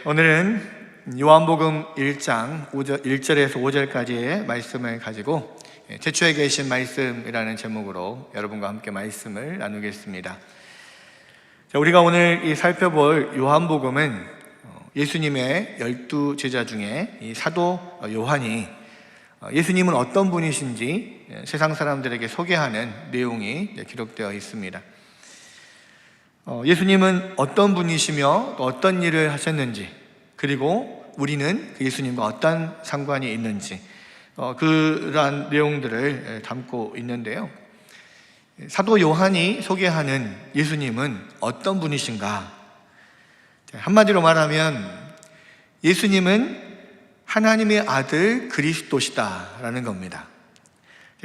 오늘은 요한복음 1장 1절에서 5절까지의 말씀을 가지고 태초에 계신 말씀이라는 제목으로 여러분과 함께 말씀을 나누겠습니다. 우리가 오늘 살펴볼 요한복음은 예수님의 12 제자 중에 이 사도 요한이 예수님은 어떤 분이신지 세상 사람들에게 소개하는 내용이 기록되어 있습니다. 예수님은 어떤 분이시며 또 어떤 일을 하셨는지, 그리고 우리는 그 예수님과 어떤 상관이 있는지 그러한 내용들을 담고 있는데요. 사도 요한이 소개하는 예수님은 어떤 분이신가? 한마디로 말하면 예수님은 하나님의 아들 그리스도시다라는 겁니다.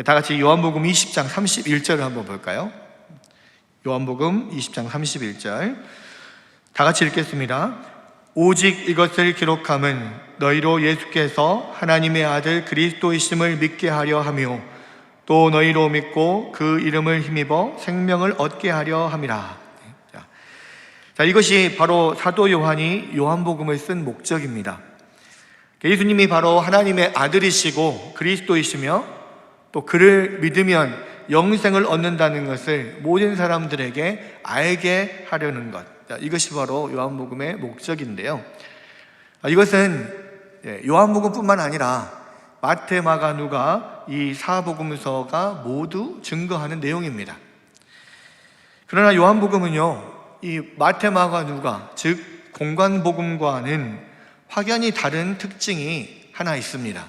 다 같이 요한복음 20장 31절을 한번 볼까요? 요한복음 20장 31절 다 같이 읽겠습니다. 오직 이것을 기록함은 너희로 예수께서 하나님의 아들 그리스도이심을 믿게 하려 하며 또 너희로 믿고 그 이름을 힘입어 생명을 얻게 하려 함이라. 자, 이것이 바로 사도 요한이 요한복음을 쓴 목적입니다. 예수님이 바로 하나님의 아들이시고 그리스도이시며 또 그를 믿으면 영생을 얻는다는 것을 모든 사람들에게 알게 하려는 것, 이것이 바로 요한복음의 목적인데요. 이것은 요한복음뿐만 아니라 마태, 마가, 누가 이 사복음서가 모두 증거하는 내용입니다. 그러나 요한복음은요, 이 마태, 마가, 누가, 즉 공관복음과는 확연히 다른 특징이 하나 있습니다.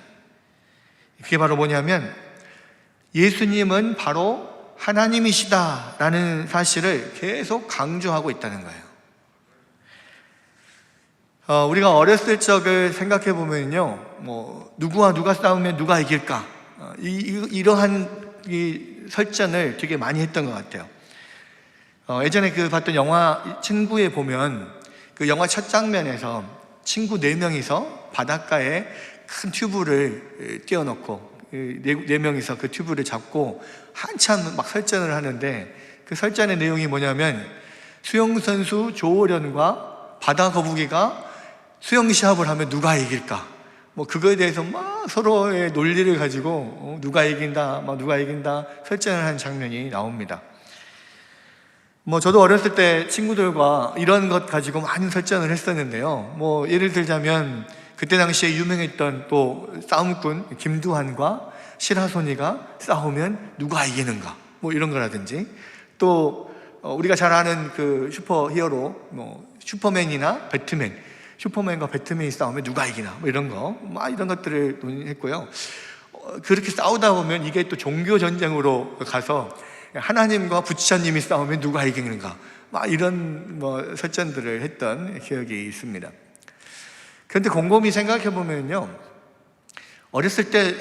그게 바로 뭐냐면 예수님은 바로 하나님이시다라는 사실을 계속 강조하고 있다는 거예요. 우리가 어렸을 적을 생각해 보면요, 누구와 누가 싸우면 누가 이길까? 이러한 설전을 되게 많이 했던 것 같아요. 예전에 봤던 영화 친구에 보면 그 영화 첫 장면에서 친구 4명이서 바닷가에 큰 튜브를 띄워놓고 네 명이서 그 튜브를 잡고 한참 막 설전을 하는데, 그 설전의 내용이 뭐냐면 수영선수 조호련과 바다거북이가 수영 시합을 하면 누가 이길까? 그거에 대해서 막 서로의 논리를 가지고 누가 이긴다, 누가 이긴다 설전을 하는 장면이 나옵니다. 저도 어렸을 때 친구들과 이런 것 가지고 많은 설전을 했었는데요. 예를 들자면 그때 당시에 유명했던 또 싸움꾼 김두한과 시라소니가 싸우면 누가 이기는가, 이런 거라든지, 또 우리가 잘 아는 그 슈퍼 히어로 슈퍼맨이나 배트맨, 슈퍼맨과 배트맨이 싸우면 누가 이기나, 이런 것들을 논의했고요. 그렇게 싸우다 보면 이게 또 종교 전쟁으로 가서 하나님과 부처님이 싸우면 누가 이기는가, 이런 설전들을 했던 기억이 있습니다. 그런데 곰곰이 생각해 보면요, 어렸을 때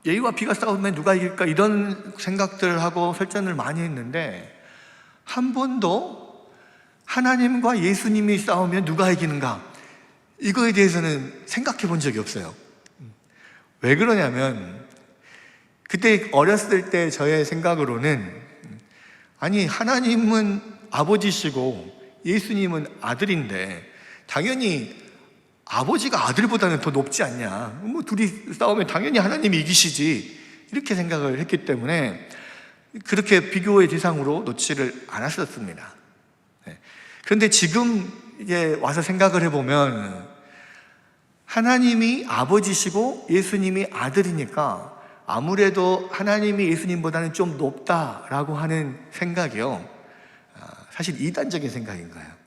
A와 B가 싸우면 누가 이길까, 이런 생각들을 하고 설전을 많이 했는데 한 번도 하나님과 예수님이 싸우면 누가 이기는가, 이거에 대해서는 생각해 본 적이 없어요. 왜 그러냐면 그때 어렸을 때 저의 생각으로는, 아니 하나님은 아버지시고 예수님은 아들인데 당연히 아버지가 아들보다는 더 높지 않냐, 둘이 싸우면 당연히 하나님이 이기시지, 이렇게 생각을 했기 때문에 그렇게 비교의 대상으로 놓지를 않았었습니다. 그런데 지금 이제 와서 생각을 해보면 하나님이 아버지시고 예수님이 아들이니까 아무래도 하나님이 예수님보다는 좀 높다라고 하는 생각이요, 사실 이단적인 생각인 거예요.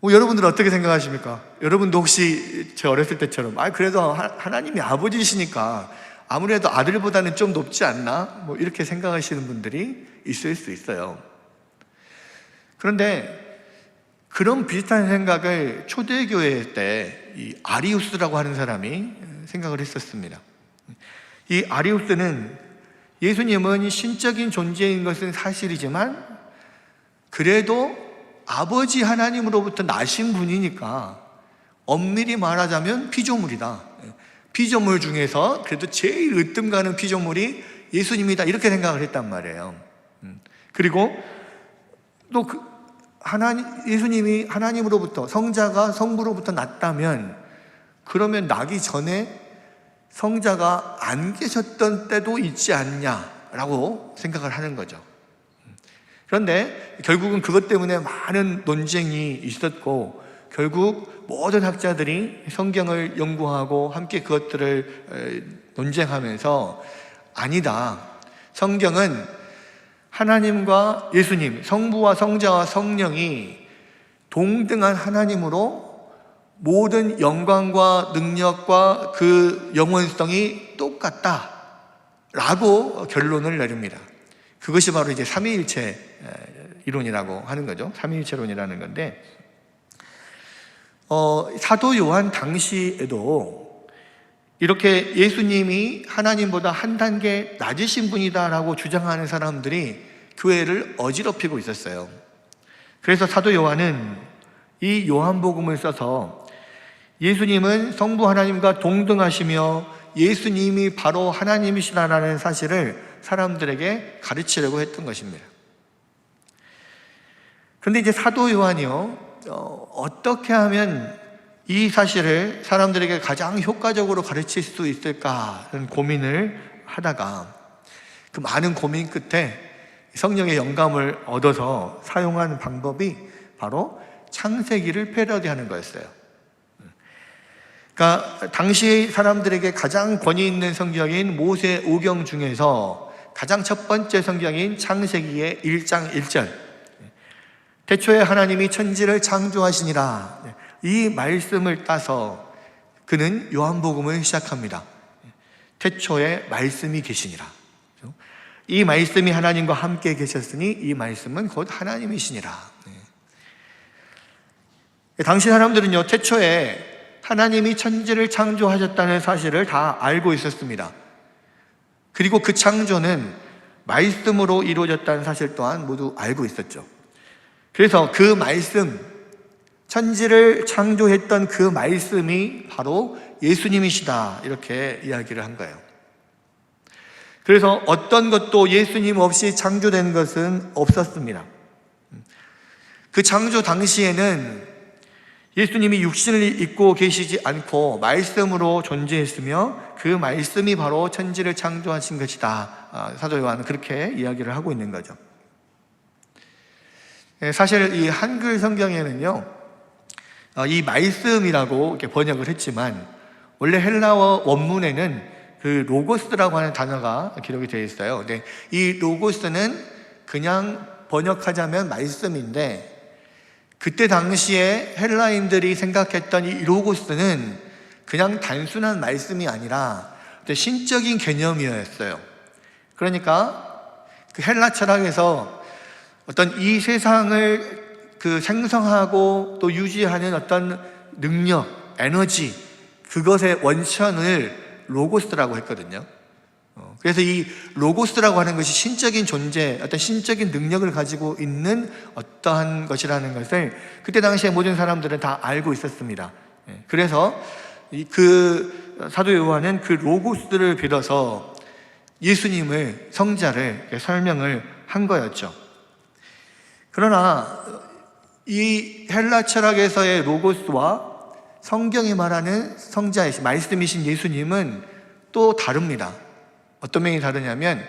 여러분들은 어떻게 생각하십니까? 여러분도 혹시 제 어렸을 때처럼 그래도 하나님이 아버지시니까 아무래도 아들보다는 좀 높지 않나, 이렇게 생각하시는 분들이 있을 수 있어요. 그런데 그런 비슷한 생각을 초대교회 때 이 아리우스라고 하는 사람이 생각을 했었습니다. 이 아리우스는 예수님은 신적인 존재인 것은 사실이지만 그래도 아버지 하나님으로부터 나신 분이니까 엄밀히 말하자면 피조물이다. 피조물 중에서 그래도 제일 으뜸 가는 피조물이 예수님이다, 이렇게 생각을 했단 말이에요. 그리고 또 예수님이 하나님으로부터, 성자가 성부로부터 났다면, 그러면 나기 전에 성자가 안 계셨던 때도 있지 않냐라고 생각을 하는 거죠. 그런데 결국은 그것 때문에 많은 논쟁이 있었고, 결국 모든 학자들이 성경을 연구하고 함께 그것들을 논쟁하면서, 아니다, 성경은 하나님과 예수님, 성부와 성자와 성령이 동등한 하나님으로 모든 영광과 능력과 그 영원성이 똑같다라고 결론을 내립니다. 그것이 바로 이제 삼위일체 이론이라고 하는 거죠. 삼위일체론이라는 건데, 사도 요한 당시에도 이렇게 예수님이 하나님보다 한 단계 낮으신 분이다라고 주장하는 사람들이 교회를 어지럽히고 있었어요. 그래서 사도 요한은 이 요한복음을 써서 예수님은 성부 하나님과 동등하시며 예수님이 바로 하나님이시다라는 사실을 사람들에게 가르치려고 했던 것입니다. 그런데 이제 사도 요한이요, 어떻게 하면 이 사실을 사람들에게 가장 효과적으로 가르칠 수 있을까 하는 고민을 하다가, 그 많은 고민 끝에 성령의 영감을 얻어서 사용한 방법이 바로 창세기를 패러디하는 거였어요. 그러니까 당시 사람들에게 가장 권위 있는 성경인 모세 오경 중에서 가장 첫 번째 성경인 창세기의 1장 1절, 태초에 하나님이 천지를 창조하시니라, 이 말씀을 따서 그는 요한복음을 시작합니다. 태초에 말씀이 계시니라. 이 말씀이 하나님과 함께 계셨으니 이 말씀은 곧 하나님이시니라. 당시 사람들은요, 태초에 하나님이 천지를 창조하셨다는 사실을 다 알고 있었습니다. 그리고 그 창조는 말씀으로 이루어졌다는 사실 또한 모두 알고 있었죠. 그래서 그 말씀, 천지를 창조했던 그 말씀이 바로 예수님이시다, 이렇게 이야기를 한 거예요. 그래서 어떤 것도 예수님 없이 창조된 것은 없었습니다. 그 창조 당시에는 예수님이 육신을 입고 계시지 않고 말씀으로 존재했으며 그 말씀이 바로 천지를 창조하신 것이다, 사도 요한은 그렇게 이야기를 하고 있는 거죠. 사실 이 한글 성경에는요, 이 말씀이라고 이렇게 번역을 했지만 원래 헬라어 원문에는 그 로고스라고 하는 단어가 기록이 되어 있어요. 근데 이 로고스는 그냥 번역하자면 말씀인데, 그때 당시에 헬라인들이 생각했던 이 로고스는 그냥 단순한 말씀이 아니라 신적인 개념이었어요. 그러니까 그 헬라 철학에서 어떤 이 세상을 그 생성하고 또 유지하는 어떤 능력, 에너지, 그것의 원천을 로고스라고 했거든요. 그래서 이 로고스라고 하는 것이 신적인 존재, 어떤 신적인 능력을 가지고 있는 어떠한 것이라는 것을 그때 당시에 모든 사람들은 다 알고 있었습니다. 그래서 그 사도 요한은 그 로고스를 빌어서 예수님을, 성자를 설명을 한 거였죠. 그러나 이 헬라 철학에서의 로고스와 성경이 말하는 성자이신, 말씀이신 예수님은 또 다릅니다. 어떤 면이 다르냐면,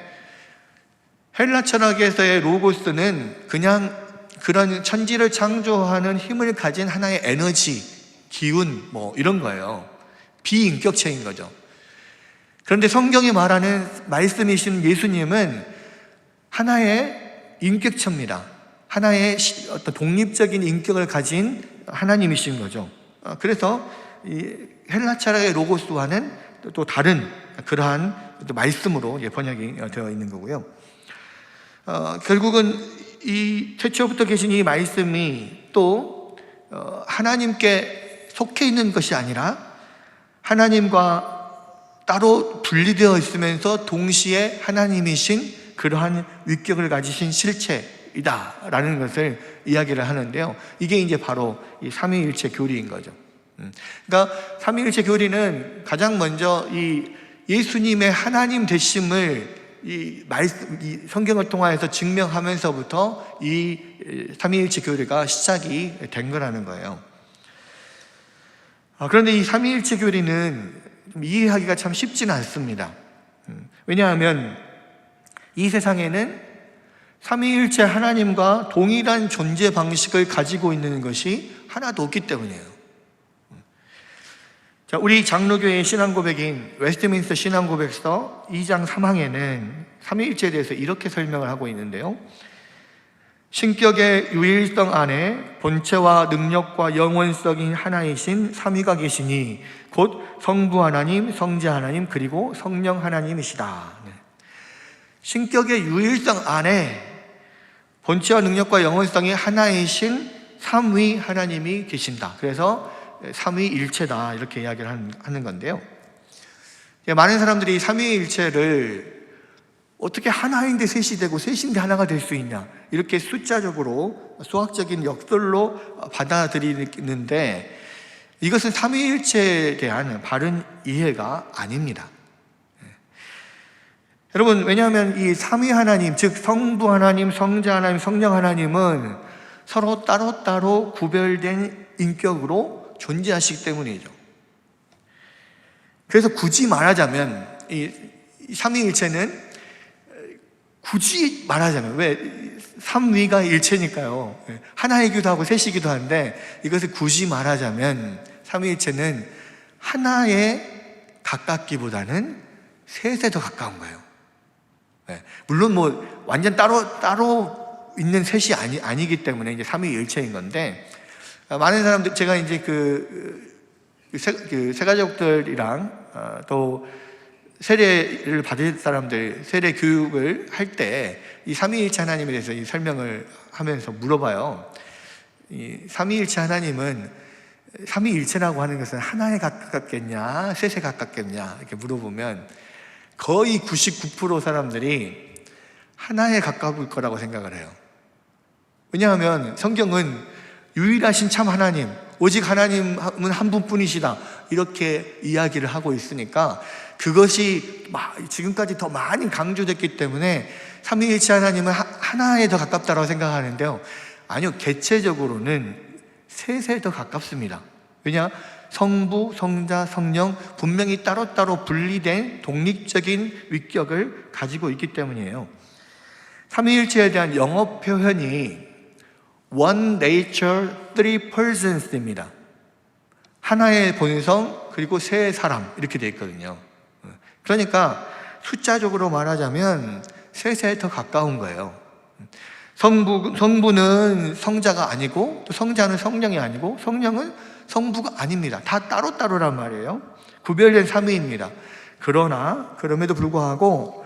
헬라 철학에서의 로고스는 그냥 그런 천지를 창조하는 힘을 가진 하나의 에너지, 기운, 이런 거예요. 비인격체인 거죠. 그런데 성경이 말하는 말씀이신 예수님은 하나의 인격체입니다. 하나의 어떤 독립적인 인격을 가진 하나님이신 거죠. 그래서 이 헬라 철학의 로고스와는 또 다른 그러한 말씀으로 번역이 되어 있는 거고요. 결국은 이 태초부터 계신 이 말씀이 또 하나님께 속해 있는 것이 아니라 하나님과 따로 분리되어 있으면서 동시에 하나님이신 그러한 위격을 가지신 실체이다라는 것을 이야기를 하는데요. 이게 이제 바로 이 삼위일체 교리인 거죠. 그러니까 삼위일체 교리는 가장 먼저 이 예수님의 하나님 되심을 이 성경을 통해서 증명하면서부터 이 삼위일체 교리가 시작이 된 거라는 거예요. 그런데 이 삼위일체 교리는 좀 이해하기가 참 쉽지는 않습니다. 왜냐하면 이 세상에는 삼위일체 하나님과 동일한 존재 방식을 가지고 있는 것이 하나도 없기 때문이에요. 자, 우리 장로교의 신앙고백인 웨스트민스터 신앙고백서 2장 3항에는 삼위일체에 대해서 이렇게 설명을 하고 있는데요. 신격의 유일성 안에 본체와 능력과 영원성인 하나이신 삼위가 계시니 곧 성부 하나님, 성자 하나님, 그리고 성령 하나님이시다. 신격의 유일성 안에 본체와 능력과 영원성이 하나이신 삼위 하나님이 계신다. 그래서 삼위일체다 이렇게 이야기를 하는 건데요. 많은 사람들이 삼위일체를 어떻게 하나인데 셋이 되고 셋인데 하나가 될 수 있냐 이렇게 숫자적으로 수학적인 역설로 받아들이는데 이것은 삼위일체에 대한 바른 이해가 아닙니다. 여러분, 왜냐하면 이 삼위 하나님, 즉 성부 하나님, 성자 하나님, 성령 하나님은 서로 따로따로 구별된 인격으로 존재하시기 때문이죠. 그래서 굳이 말하자면 이 삼위일체는 굳이 말하자면 왜 삼위가 일체니까요. 하나이기도 하고 셋이기도 한데 이것을 굳이 말하자면 삼위일체는 하나에 가깝기보다는 셋에 더 가까운 거예요. 물론 뭐 완전 따로 있는 셋이 아니기 때문에 이제 삼위일체인 건데 많은 사람들 제가 이제 세가족들이랑 또 세례를 받을 사람들 세례 교육을 할 때 이 삼위일체 하나님에 대해서 이 설명을 하면서 물어봐요. 이 삼위일체 하나님은 삼위일체라고 하는 것은 하나에 가깝겠냐 셋에 가깝겠냐 이렇게 물어보면 거의 99% 사람들이 하나에 가까울 거라고 생각을 해요. 왜냐하면 성경은 유일하신 참 하나님, 오직 하나님은 한 분뿐이시다 이렇게 이야기를 하고 있으니까 그것이 지금까지 더 많이 강조됐기 때문에 삼위일체 하나님은 하나에 더 가깝다고 생각하는데요. 아니요, 개체적으로는 셋에 더 가깝습니다. 왜냐? 성부, 성자, 성령 분명히 따로따로 분리된 독립적인 위격을 가지고 있기 때문이에요. 삼위일체에 대한 영어 표현이 One nature, three persons입니다. 하나의 본성 그리고 세 사람 이렇게 되어 있거든요. 그러니까 숫자적으로 말하자면 셋에 더 가까운 거예요. 성부는 성자가 아니고 또 성자는 성령이 아니고 성령은 성부가 아닙니다. 다 따로따로란 말이에요. 구별된 삼위입니다. 그럼에도 불구하고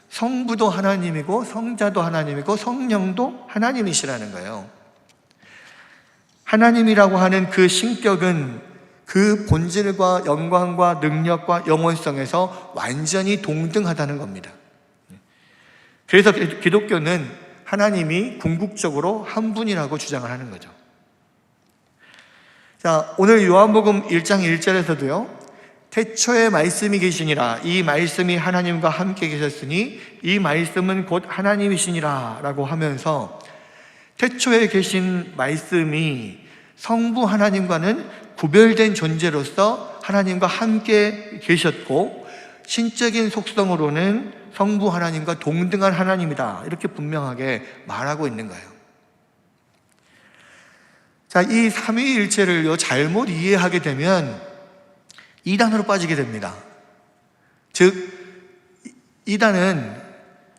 성부도 하나님이고 성자도 하나님이고 성령도 하나님이시라는 거예요. 하나님이라고 하는 그 신격은 그 본질과 영광과 능력과 영원성에서 완전히 동등하다는 겁니다. 그래서 기독교는 하나님이 궁극적으로 한 분이라고 주장을 하는 거죠. 자, 오늘 요한복음 1장 1절에서도요. 태초에 말씀이 계시니라 이 말씀이 하나님과 함께 계셨으니 이 말씀은 곧 하나님이시니라 라고 하면서 태초에 계신 말씀이 성부 하나님과는 구별된 존재로서 하나님과 함께 계셨고 신적인 속성으로는 성부 하나님과 동등한 하나님이다 이렇게 분명하게 말하고 있는 거예요. 자, 이 삼위일체를 잘못 이해하게 되면 이단으로 빠지게 됩니다. 즉 이단은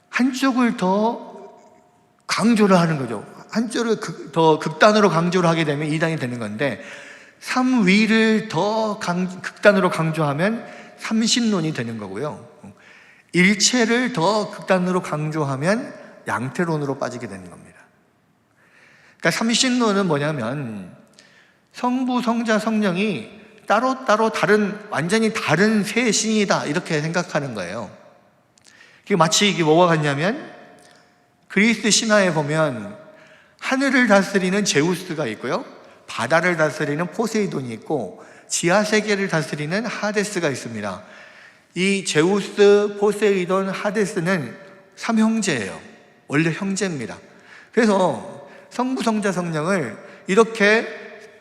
한쪽을 더 강조를 하는 거죠. 한쪽을 더 극단으로 강조를 하게 되면 이단이 되는 건데 삼위를 더 극단으로 강조하면 삼신론이 되는 거고요. 일체를 더 극단으로 강조하면 양태론으로 빠지게 되는 겁니다. 그러니까 삼신론은 뭐냐면 성부, 성자, 성령이 따로따로 완전히 다른 세 신이다 이렇게 생각하는 거예요. 이게 마치 이게 뭐가 같냐면 그리스 신화에 보면 하늘을 다스리는 제우스가 있고요, 바다를 다스리는 포세이돈이 있고 지하 세계를 다스리는 하데스가 있습니다. 이 제우스, 포세이돈, 하데스는 삼형제예요. 원래 형제입니다. 그래서 성부, 성자, 성령을 이렇게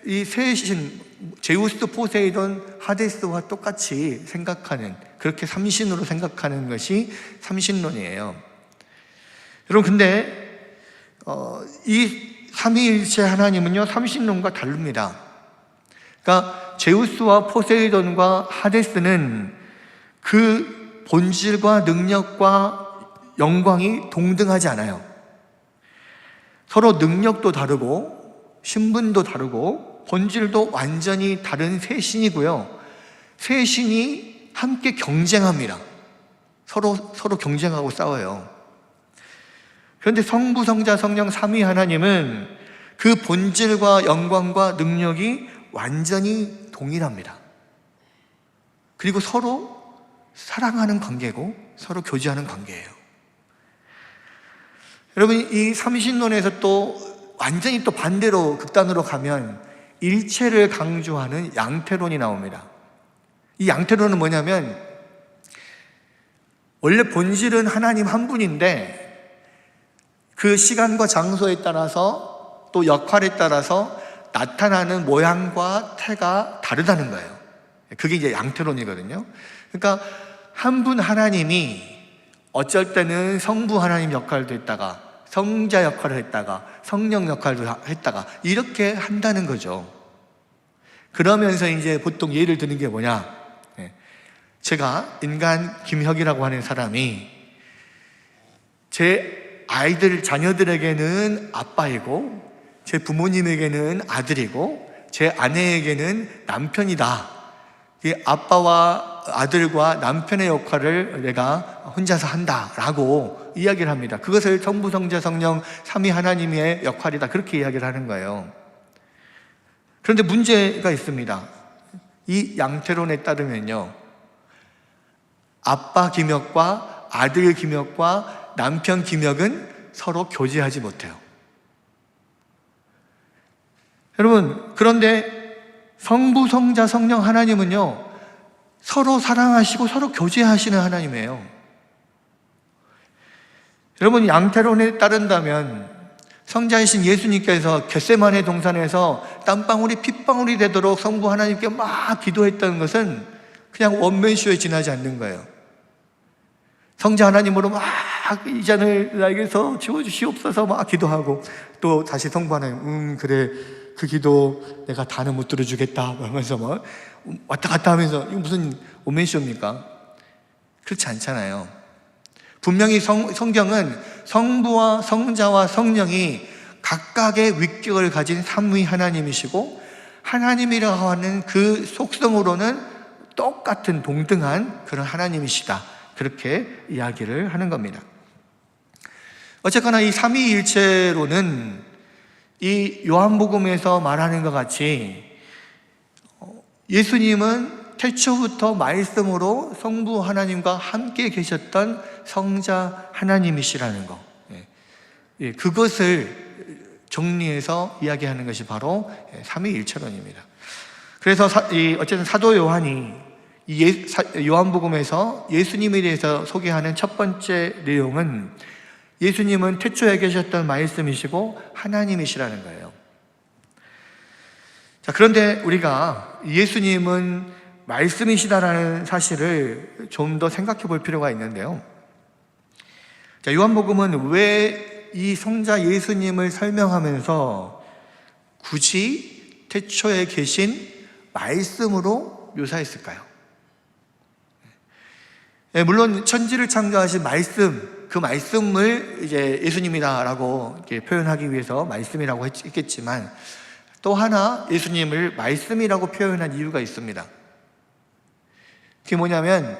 이 세 신, 제우스, 포세이돈, 하데스와 똑같이 생각하는, 그렇게 삼신으로 생각하는 것이 삼신론이에요. 여러분, 근데 이 삼위일체 하나님은요, 삼신론과 다릅니다. 그러니까 제우스와 포세이돈과 하데스는 그 본질과 능력과 영광이 동등하지 않아요. 서로 능력도 다르고 신분도 다르고 본질도 완전히 다른 세 신이고요. 세 신이 함께 경쟁합니다. 서로 경쟁하고 싸워요. 그런데 성부, 성자, 성령 삼위 하나님은 그 본질과 영광과 능력이 완전히 동일합니다. 그리고 서로 사랑하는 관계고 서로 교제하는 관계예요. 여러분, 이 삼신론에서 또 완전히 또 반대로 극단으로 가면 일체를 강조하는 양태론이 나옵니다. 이 양태론은 뭐냐면 원래 본질은 하나님 한 분인데 그 시간과 장소에 따라서 또 역할에 따라서 나타나는 모양과 태가 다르다는 거예요. 그게 이제 양태론이거든요. 그러니까 한 분 하나님이 어쩔 때는 성부 하나님 역할도 했다가 성자 역할을 했다가 성령 역할도 했다가 이렇게 한다는 거죠. 그러면서 이제 보통 예를 드는 게 뭐냐, 제가 인간 김혁이라고 하는 사람이 제 아이들, 자녀들에게는 아빠이고 제 부모님에게는 아들이고 제 아내에게는 남편이다. 이 아빠와 아들과 남편의 역할을 내가 혼자서 한다라고 이야기를 합니다. 그것을 성부, 성자, 성령 삼위 하나님의 역할이다, 그렇게 이야기를 하는 거예요. 그런데 문제가 있습니다. 이 양태론에 따르면요, 아빠 김혁과 아들 김혁과 남편 김혁은 서로 교제하지 못해요. 여러분, 그런데 성부, 성자, 성령 하나님은요, 서로 사랑하시고 서로 교제하시는 하나님이에요. 여러분, 양태론에 따른다면 성자이신 예수님께서 겟세마네 동산에서 땀방울이 핏방울이 되도록 성부 하나님께 막 기도했던 것은 그냥 원맨쇼에 지나지 않는 거예요. 성자 하나님으로 막 이 잔을 나에게서 지워주시옵소서 막 기도하고, 또 다시 성부 하나님 그래, 그 기도 내가 다는 못 들어주겠다 하면서 막 왔다 갔다 하면서, 이거 무슨 원맨쇼입니까? 그렇지 않잖아요. 분명히 성경은 성부와 성자와 성령이 각각의 위격을 가진 삼위 하나님이시고 하나님이라고 하는 그 속성으로는 똑같은 동등한 그런 하나님이시다, 그렇게 이야기를 하는 겁니다. 어쨌거나 이 삼위일체로는 이 요한복음에서 말하는 것 같이 예수님은 태초부터 말씀으로 성부 하나님과 함께 계셨던 성자 하나님이시라는 거, 그것을 정리해서 이야기하는 것이 바로 삼위일체론입니다. 그래서 어쨌든 사도 요한이 요한복음에서 예수님에 대해서 소개하는 첫 번째 내용은 예수님은 태초에 계셨던 말씀이시고 하나님이시라는 거예요. 자, 그런데 우리가 예수님은 말씀이시다라는 사실을 좀 더 생각해 볼 필요가 있는데요. 자, 요한복음은 왜 이 성자 예수님을 설명하면서 굳이 태초에 계신 말씀으로 묘사했을까요? 물론 천지를 창조하신 말씀, 그 말씀을 이제 예수님이다라고 이렇게 표현하기 위해서 말씀이라고 했겠지만, 또 하나 예수님을 말씀이라고 표현한 이유가 있습니다. 그게 뭐냐면,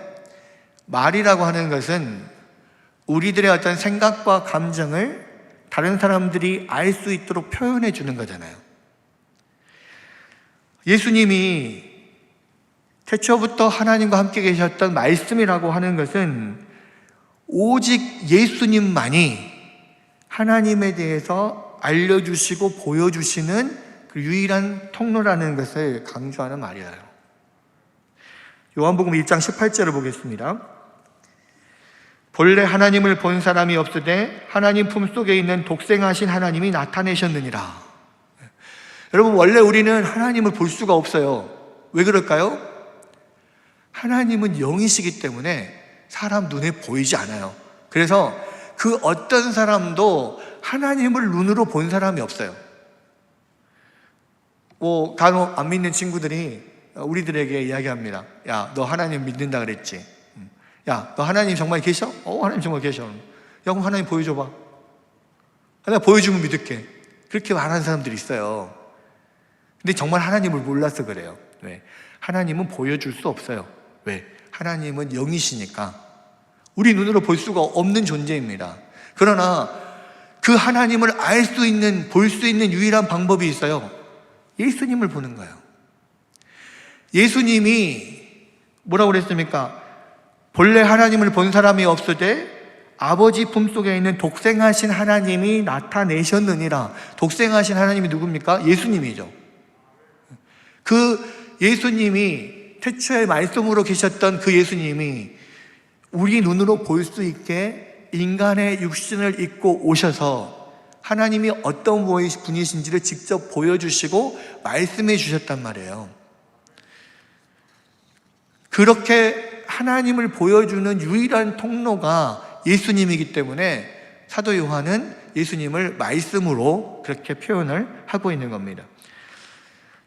말이라고 하는 것은 우리들의 어떤 생각과 감정을 다른 사람들이 알 수 있도록 표현해 주는 거잖아요. 예수님이 태초부터 하나님과 함께 계셨던 말씀이라고 하는 것은 오직 예수님만이 하나님에 대해서 알려주시고 보여주시는 그 유일한 통로라는 것을 강조하는 말이에요. 요한복음 1장 18절을 보겠습니다. 본래 하나님을 본 사람이 없으되 하나님 품속에 있는 독생하신 하나님이 나타내셨느니라. 여러분, 원래 우리는 하나님을 볼 수가 없어요. 왜 그럴까요? 하나님은 영이시기 때문에 사람 눈에 보이지 않아요. 그래서 그 어떤 사람도 하나님을 눈으로 본 사람이 없어요. 간혹 안 믿는 친구들이 우리들에게 이야기합니다. 야, 너 하나님 믿는다 그랬지? 야, 너 하나님 정말 계셔? 하나님 정말 계셔. 야, 그럼 하나님 보여줘봐. 내가 보여주면 믿을게. 그렇게 말하는 사람들이 있어요. 근데 정말 하나님을 몰라서 그래요. 왜? 하나님은 보여줄 수 없어요. 왜? 하나님은 영이시니까 우리 눈으로 볼 수가 없는 존재입니다. 그러나 그 하나님을 알 수 있는, 볼 수 있는 유일한 방법이 있어요. 예수님을 보는 거예요. 예수님이 뭐라고 그랬습니까? 본래 하나님을 본 사람이 없으되 아버지 품속에 있는 독생하신 하나님이 나타내셨느니라. 독생하신 하나님이 누굽니까? 예수님이죠. 그 예수님이, 태초에 말씀으로 계셨던 그 예수님이 우리 눈으로 볼 수 있게 인간의 육신을 입고 오셔서 하나님이 어떤 분이신지를 직접 보여주시고 말씀해 주셨단 말이에요. 그렇게 하나님을 보여주는 유일한 통로가 예수님이기 때문에 사도 요한은 예수님을 말씀으로 그렇게 표현을 하고 있는 겁니다.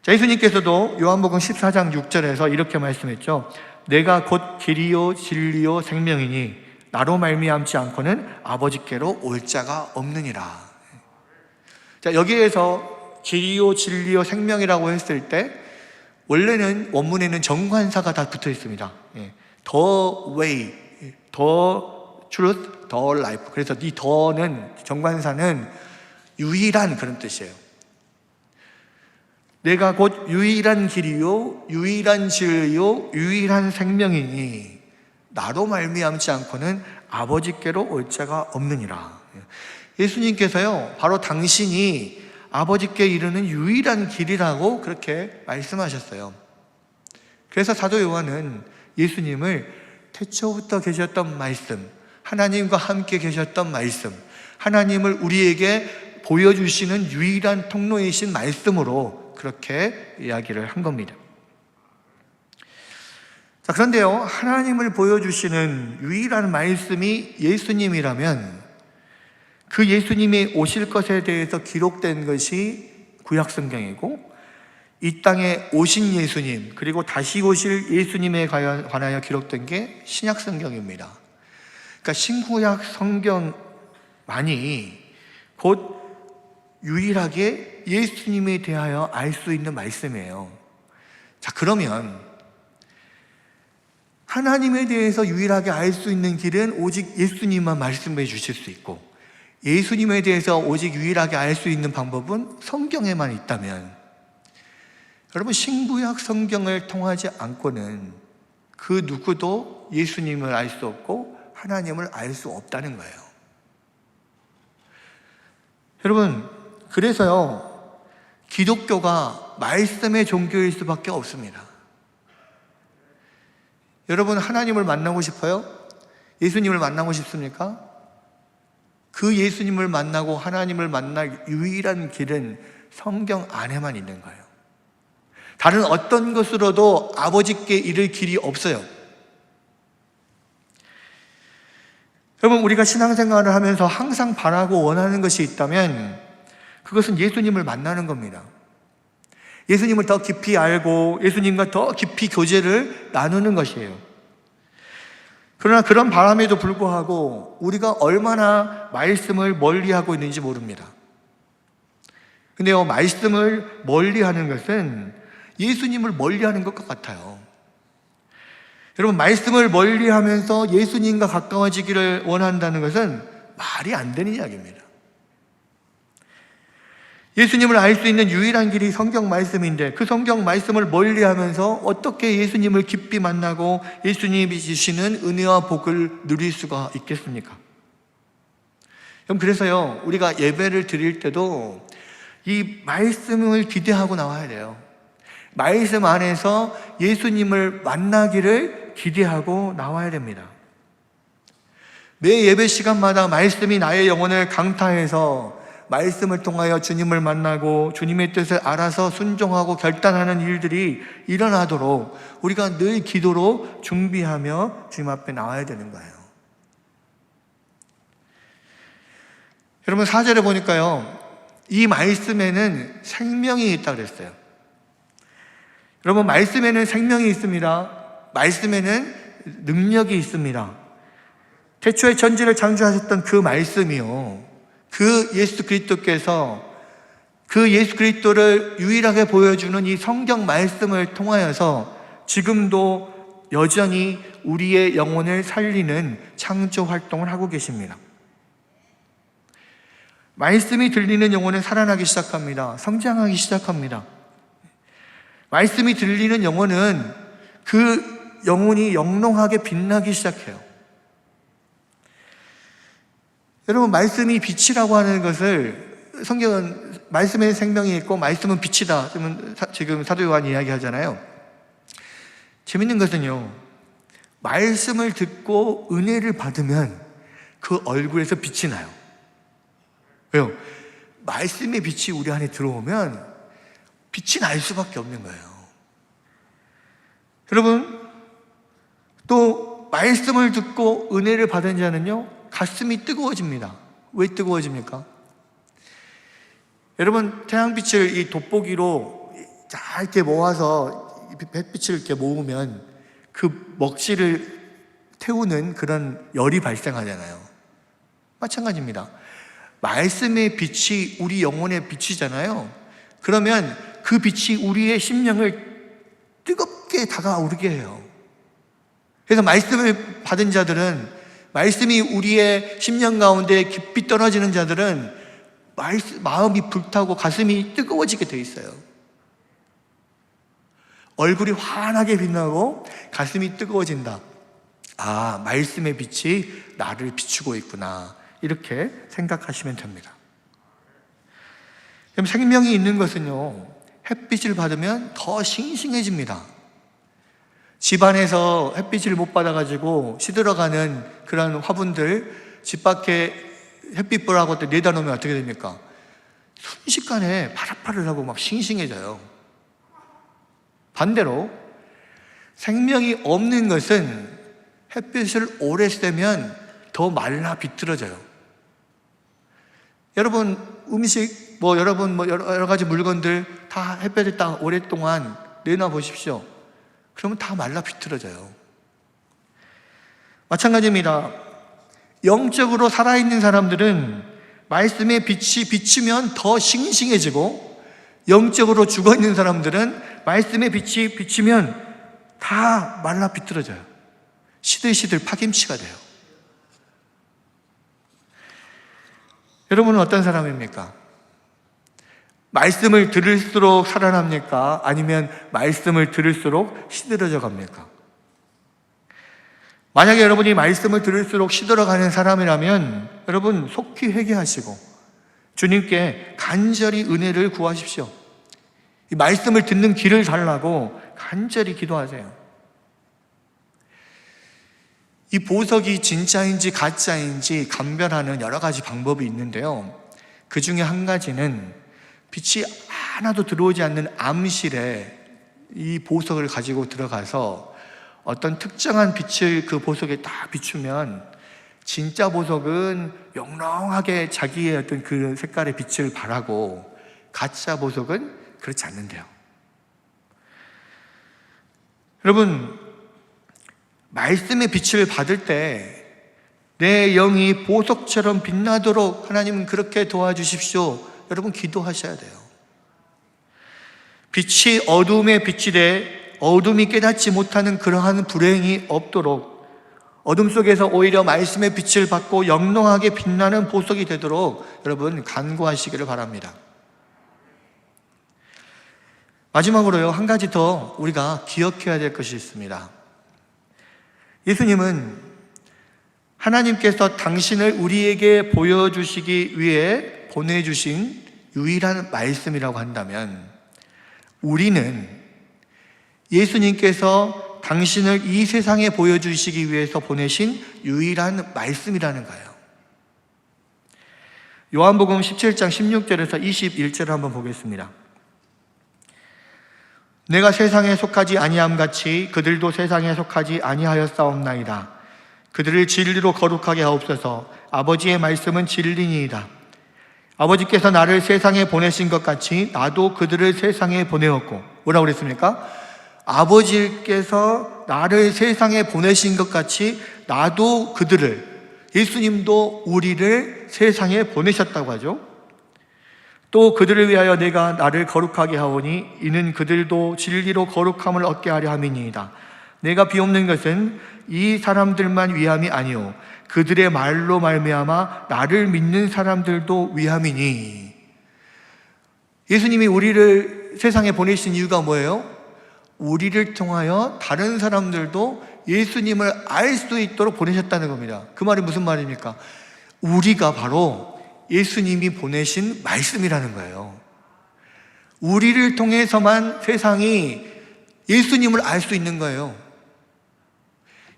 자, 예수님께서도 요한복음 14장 6절에서 이렇게 말씀했죠. 내가 곧 길이요 진리요 생명이니 나로 말미암지 않고는 아버지께로 올 자가 없느니라. 자, 여기에서 길이요 진리요 생명이라고 했을 때 원래는 원문에는 정관사가 다 붙어 있습니다. The way, the truth, the life. 그래서 이 더는, 정관사는 유일한, 그런 뜻이에요. 내가 곧 유일한 길이요 유일한 진리요 유일한 생명이니 나로 말미암지 않고는 아버지께로 올 자가 없느니라. 예수님께서요, 바로 당신이 아버지께 이르는 유일한 길이라고 그렇게 말씀하셨어요. 그래서 사도 요한은 예수님을 태초부터 계셨던 말씀, 하나님과 함께 계셨던 말씀, 하나님을 우리에게 보여주시는 유일한 통로이신 말씀으로 그렇게 이야기를 한 겁니다. 자, 그런데요, 하나님을 보여주시는 유일한 말씀이 예수님이라면 그 예수님이 오실 것에 대해서 기록된 것이 구약성경이고, 이 땅에 오신 예수님, 그리고 다시 오실 예수님에 관하여 기록된 게 신약성경입니다. 그러니까 신구약 성경만이 곧 유일하게 예수님에 대하여 알 수 있는 말씀이에요. 자, 그러면 하나님에 대해서 유일하게 알 수 있는 길은 오직 예수님만 말씀해 주실 수 있고, 예수님에 대해서 오직 유일하게 알 수 있는 방법은 성경에만 있다면, 여러분, 신구약 성경을 통하지 않고는 그 누구도 예수님을 알 수 없고 하나님을 알 수 없다는 거예요. 여러분, 그래서요, 기독교가 말씀의 종교일 수밖에 없습니다. 여러분, 하나님을 만나고 싶어요? 예수님을 만나고 싶습니까? 그 예수님을 만나고 하나님을 만날 유일한 길은 성경 안에만 있는 거예요. 다른 어떤 것으로도 아버지께 이를 길이 없어요. 여러분, 우리가 신앙생활을 하면서 항상 바라고 원하는 것이 있다면 그것은 예수님을 만나는 겁니다. 예수님을 더 깊이 알고 예수님과 더 깊이 교제를 나누는 것이에요. 그러나 그런 바람에도 불구하고 우리가 얼마나 말씀을 멀리하고 있는지 모릅니다. 근데요, 말씀을 멀리하는 것은 예수님을 멀리하는 것과 같아요. 여러분, 말씀을 멀리하면서 예수님과 가까워지기를 원한다는 것은 말이 안 되는 이야기입니다. 예수님을 알 수 있는 유일한 길이 성경 말씀인데 그 성경 말씀을 멀리하면서 어떻게 예수님을 깊이 만나고 예수님이 주시는 은혜와 복을 누릴 수가 있겠습니까? 그래서요, 우리가 예배를 드릴 때도 이 말씀을 기대하고 나와야 돼요. 말씀 안에서 예수님을 만나기를 기대하고 나와야 됩니다. 매 예배 시간마다 말씀이 나의 영혼을 강타해서 말씀을 통하여 주님을 만나고 주님의 뜻을 알아서 순종하고 결단하는 일들이 일어나도록 우리가 늘 기도로 준비하며 주님 앞에 나와야 되는 거예요. 여러분 4절에 보니까요, 이 말씀에는 생명이 있다고 그랬어요. 여러분, 말씀에는 생명이 있습니다. 말씀에는 능력이 있습니다. 태초에 천지를 창조하셨던 그 말씀이요, 그 예수 그리스도께서 그 예수 그리스도를 유일하게 보여주는 이 성경 말씀을 통하여서 지금도 여전히 우리의 영혼을 살리는 창조 활동을 하고 계십니다. 말씀이 들리는 영혼은 살아나기 시작합니다. 성장하기 시작합니다. 말씀이 들리는 영혼은 그 영혼이 영롱하게 빛나기 시작해요. 여러분, 말씀이 빛이라고 하는 것을 성경은 말씀에 생명이 있고 말씀은 빛이다, 지금 사도 요한이 이야기하잖아요. 재밌는 것은요, 말씀을 듣고 은혜를 받으면 그 얼굴에서 빛이 나요. 왜요? 말씀의 빛이 우리 안에 들어오면 빛이 날 수밖에 없는 거예요. 여러분, 또 말씀을 듣고 은혜를 받은 자는요, 가슴이 뜨거워집니다. 왜 뜨거워집니까? 여러분, 태양빛을 이 돋보기로 잘 이렇게 모아서 햇빛을 이렇게 모으면 그 먹실을 태우는 그런 열이 발생하잖아요. 마찬가지입니다. 말씀의 빛이 우리 영혼의 빛이잖아요. 그러면 그 빛이 우리의 심령을 뜨겁게 다가오르게 해요. 그래서 말씀을 받은 자들은, 말씀이 우리의 심령 가운데 깊이 떨어지는 자들은 마음이 불타고 가슴이 뜨거워지게 돼 있어요. 얼굴이 환하게 빛나고 가슴이 뜨거워진다. 아, 말씀의 빛이 나를 비추고 있구나, 이렇게 생각하시면 됩니다. 그럼 생명이 있는 것은요, 햇빛을 받으면 더 싱싱해집니다. 집안에서 햇빛을 못 받아가지고 시들어가는 그런 화분들 집 밖에 햇빛 보라고 내다 놓으면 어떻게 됩니까? 순식간에 파릇파릇하고 막 싱싱해져요. 반대로 생명이 없는 것은 햇빛을 오래 쐬면 더 말라 비틀어져요. 여러분, 음식, 여러 가지 물건들 다 햇볕에 딱 오랫동안 내놔 보십시오. 그러면 다 말라 비틀어져요. 마찬가지입니다. 영적으로 살아있는 사람들은 말씀의 빛이 비치면 더 싱싱해지고, 영적으로 죽어있는 사람들은 말씀의 빛이 비치면 다 말라 비틀어져요. 시들시들 파김치가 돼요. 여러분은 어떤 사람입니까? 말씀을 들을수록 살아납니까? 아니면 말씀을 들을수록 시들어져 갑니까? 만약에 여러분이 말씀을 들을수록 시들어가는 사람이라면 여러분 속히 회개하시고 주님께 간절히 은혜를 구하십시오. 이 말씀을 듣는 길을 달라고 간절히 기도하세요. 이 보석이 진짜인지 가짜인지 감별하는 여러 가지 방법이 있는데요, 그 중에 한 가지는 빛이 하나도 들어오지 않는 암실에 이 보석을 가지고 들어가서 어떤 특정한 빛을 그 보석에 딱 비추면 진짜 보석은 영롱하게 자기의 어떤 그 색깔의 빛을 발하고 가짜 보석은 그렇지 않는데요. 여러분, 말씀의 빛을 받을 때 내 영이 보석처럼 빛나도록 하나님은 그렇게 도와주십시오. 여러분 기도하셔야 돼요. 빛이 어둠의 빛이 돼 어둠이 깨닫지 못하는 그러한 불행이 없도록, 어둠 속에서 오히려 말씀의 빛을 받고 영롱하게 빛나는 보석이 되도록 여러분 간구하시기를 바랍니다. 마지막으로요, 한 가지 더 우리가 기억해야 될 것이 있습니다. 예수님은 하나님께서 당신을 우리에게 보여주시기 위해 보내주신 유일한 말씀이라고 한다면 우리는 예수님께서 당신을 이 세상에 보여주시기 위해서 보내신 유일한 말씀이라는 거예요. 요한복음 17장 16절에서 21절을 한번 보겠습니다. 내가 세상에 속하지 아니함 같이 그들도 세상에 속하지 아니하였사옵나이다. 그들을 진리로 거룩하게 하옵소서. 아버지의 말씀은 진리니이다. 아버지께서 나를 세상에 보내신 것 같이 나도 그들을 세상에 보내었고, 뭐라고 그랬습니까? 아버지께서 나를 세상에 보내신 것 같이 나도 그들을, 예수님도 우리를 세상에 보내셨다고 하죠. 또 그들을 위하여 내가 나를 거룩하게 하오니 이는 그들도 진리로 거룩함을 얻게 하려 함이니이다. 내가 비옵는 것은 이 사람들만 위함이 아니오 그들의 말로 말미암아 나를 믿는 사람들도 위함이니. 예수님이 우리를 세상에 보내신 이유가 뭐예요? 우리를 통하여 다른 사람들도 예수님을 알 수 있도록 보내셨다는 겁니다. 그 말이 무슨 말입니까? 우리가 바로 예수님이 보내신 말씀이라는 거예요. 우리를 통해서만 세상이 예수님을 알 수 있는 거예요.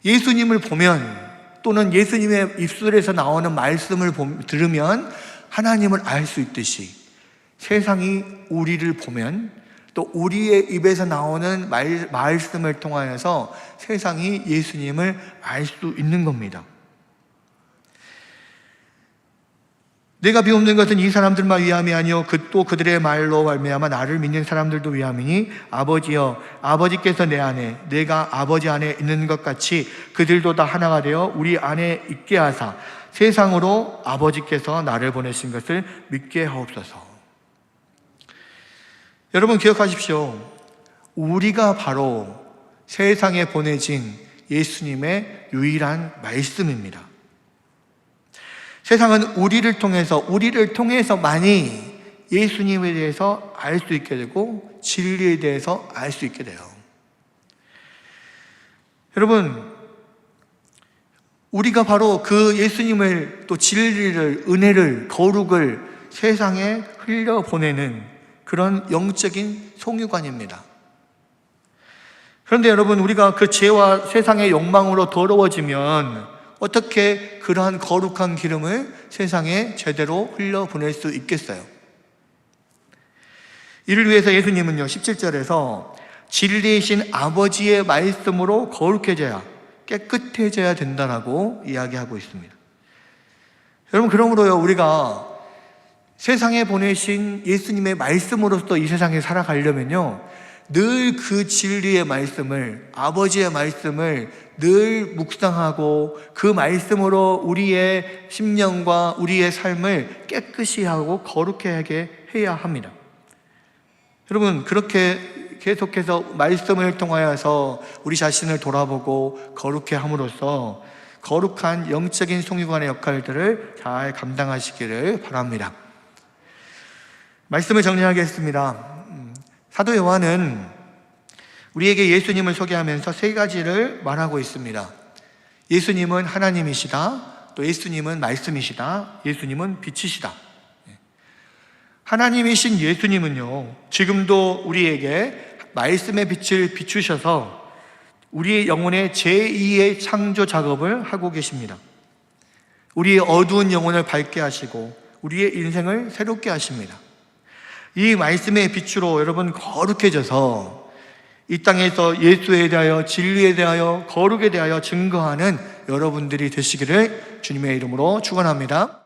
예수님을 보면, 또는 예수님의 입술에서 나오는 말씀을 들으면 하나님을 알 수 있듯이, 세상이 우리를 보면 또 우리의 입에서 나오는 말씀을 통하여서 세상이 예수님을 알 수 있는 겁니다. 내가 비옵는 것은 이 사람들만 위함이 아니요 또 그들의 말로 말미암아 나를 믿는 사람들도 위함이니 아버지여 아버지께서 내 안에 내가 아버지 안에 있는 것 같이 그들도 다 하나가 되어 우리 안에 있게 하사 세상으로 아버지께서 나를 보내신 것을 믿게 하옵소서. 여러분 기억하십시오. 우리가 바로 세상에 보내진 예수님의 유일한 말씀입니다. 세상은 우리를 통해서만이 예수님에 대해서 알 수 있게 되고 진리에 대해서 알 수 있게 돼요. 여러분, 우리가 바로 그 예수님을, 또 진리를, 은혜를, 거룩을 세상에 흘려보내는 그런 영적인 송유관입니다. 그런데 여러분, 우리가 그 죄와 세상의 욕망으로 더러워지면 어떻게 그러한 거룩한 기름을 세상에 제대로 흘려보낼 수 있겠어요? 이를 위해서 예수님은요 17절에서 진리이신 아버지의 말씀으로 거룩해져야, 깨끗해져야 된다라고 이야기하고 있습니다. 여러분, 그러므로요 우리가 세상에 보내신 예수님의 말씀으로서 이 세상에 살아가려면요 늘 그 진리의 말씀을, 아버지의 말씀을 늘 묵상하고 그 말씀으로 우리의 심령과 우리의 삶을 깨끗이 하고 거룩하게 해야 합니다. 여러분, 그렇게 계속해서 말씀을 통하여서 우리 자신을 돌아보고 거룩해 함으로써 거룩한 영적인 송유관의 역할들을 잘 감당하시기를 바랍니다. 말씀을 정리하겠습니다. 사도 요한은 우리에게 예수님을 소개하면서 세 가지를 말하고 있습니다. 예수님은 하나님이시다. 또 예수님은 말씀이시다. 예수님은 빛이시다. 하나님이신 예수님은요 지금도 우리에게 말씀의 빛을 비추셔서 우리의 영혼의 제2의 창조 작업을 하고 계십니다. 우리의 어두운 영혼을 밝게 하시고 우리의 인생을 새롭게 하십니다. 이 말씀의 빛으로 여러분 거룩해져서 이 땅에서 예수에 대하여, 진리에 대하여, 거룩에 대하여 증거하는 여러분들이 되시기를 주님의 이름으로 축원합니다.